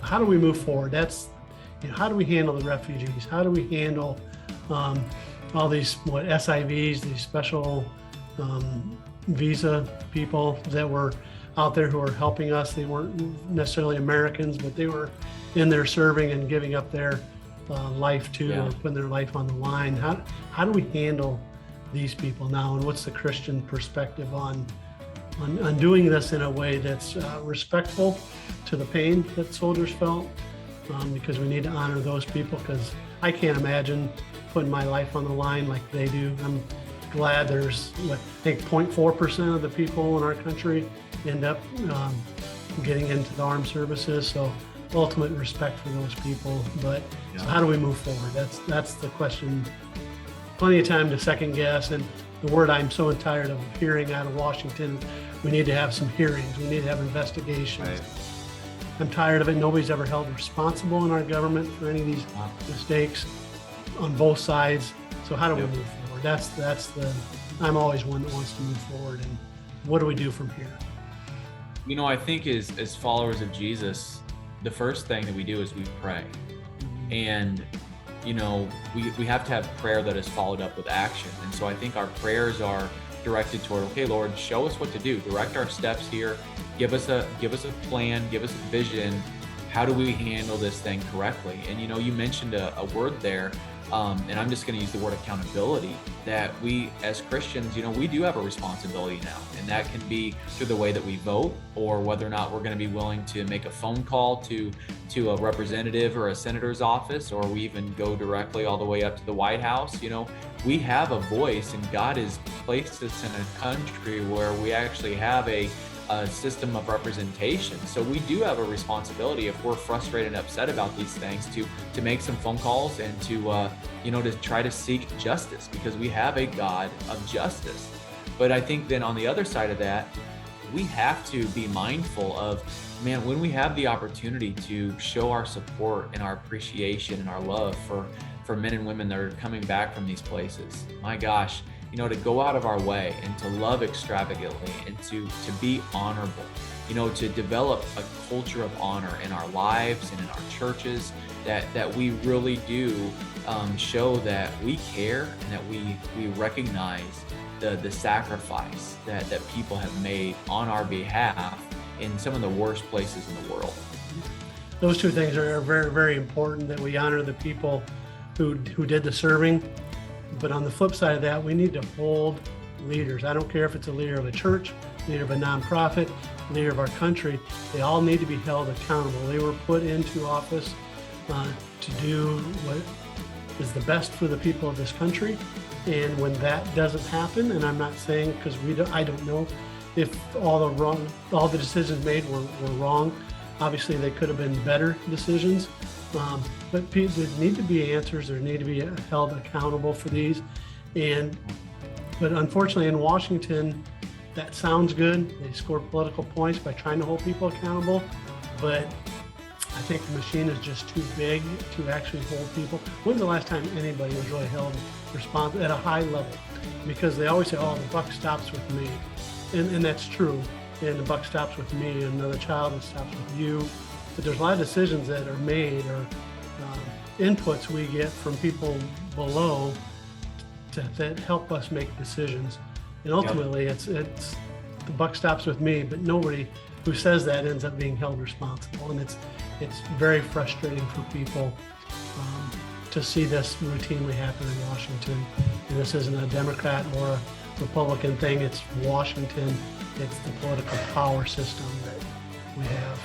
how do we move forward? That's, how do we handle the refugees? How do we handle all these SIVs, these special visa people that were out there who are helping us? They weren't necessarily Americans, but they were in there serving and giving up their life too, or putting their life on the line. How do we handle these people now, and what's the Christian perspective on doing this in a way that's respectful to the pain that soldiers felt, because we need to honor those people, because I can't imagine putting my life on the line like they do. I'm glad there's, I think 0.4% of the people in our country end up getting into the armed services. So ultimate respect for those people. But so how do we move forward? That's the question. Plenty of time to second guess. And the word I'm so tired of hearing out of Washington, we need to have some hearings. We need to have investigations. Right. I'm tired of it. Nobody's ever held responsible in our government for any of these mistakes on both sides. So how do we move forward? That's the, I'm always one that wants to move forward. And what do we do from here? I think as followers of Jesus, the first thing that we do is we pray. And, we have to have prayer that is followed up with action. And so I think our prayers are directed toward, okay, Lord, show us what to do. Direct our steps here. Give us a plan, give us a vision. How do we handle this thing correctly? And, you mentioned a word there. And I'm just going to use the word accountability, that we as Christians, we do have a responsibility now, and that can be through the way that we vote, or whether or not we're going to be willing to make a phone call to a representative or a senator's office, or we even go directly all the way up to the White House. We have a voice, and God has placed us in a country where we actually have a system of representation. So we do have a responsibility, if we're frustrated and upset about these things, to make some phone calls and to try to seek justice, because we have a God of justice. But I think then on the other side of that, we have to be mindful of, when we have the opportunity to show our support and our appreciation and our love for men and women that are coming back from these places. My gosh, to go out of our way and to love extravagantly and to be honorable, to develop a culture of honor in our lives and in our churches, that we really do show that we care and that we recognize the sacrifice that people have made on our behalf in some of the worst places in the world. Those two things are very, very important, that we honor the people who did the serving. But on the flip side of that, we need to hold leaders. I don't care if it's a leader of a church, leader of a nonprofit, leader of our country. They all need to be held accountable. They were put into office to do what is the best for the people of this country. And when that doesn't happen, and I'm not saying, because I don't know if all the decisions made were wrong. Obviously, they could have been better decisions. But there need to be answers. There need to be held accountable for these. But unfortunately in Washington, that sounds good. They score political points by trying to hold people accountable. But I think the machine is just too big to actually hold people. When's the last time anybody was really held responsible at a high level? Because they always say, oh, the buck stops with me. And that's true. And the buck stops with me, and another child, it stops with you. But there's a lot of decisions that are made, or inputs we get from people below that help us make decisions. And ultimately, it's the buck stops with me, but nobody who says that ends up being held responsible. And it's very frustrating for people to see this routinely happen in Washington. And this isn't a Democrat or a Republican thing. It's Washington. It's the political power system that we have.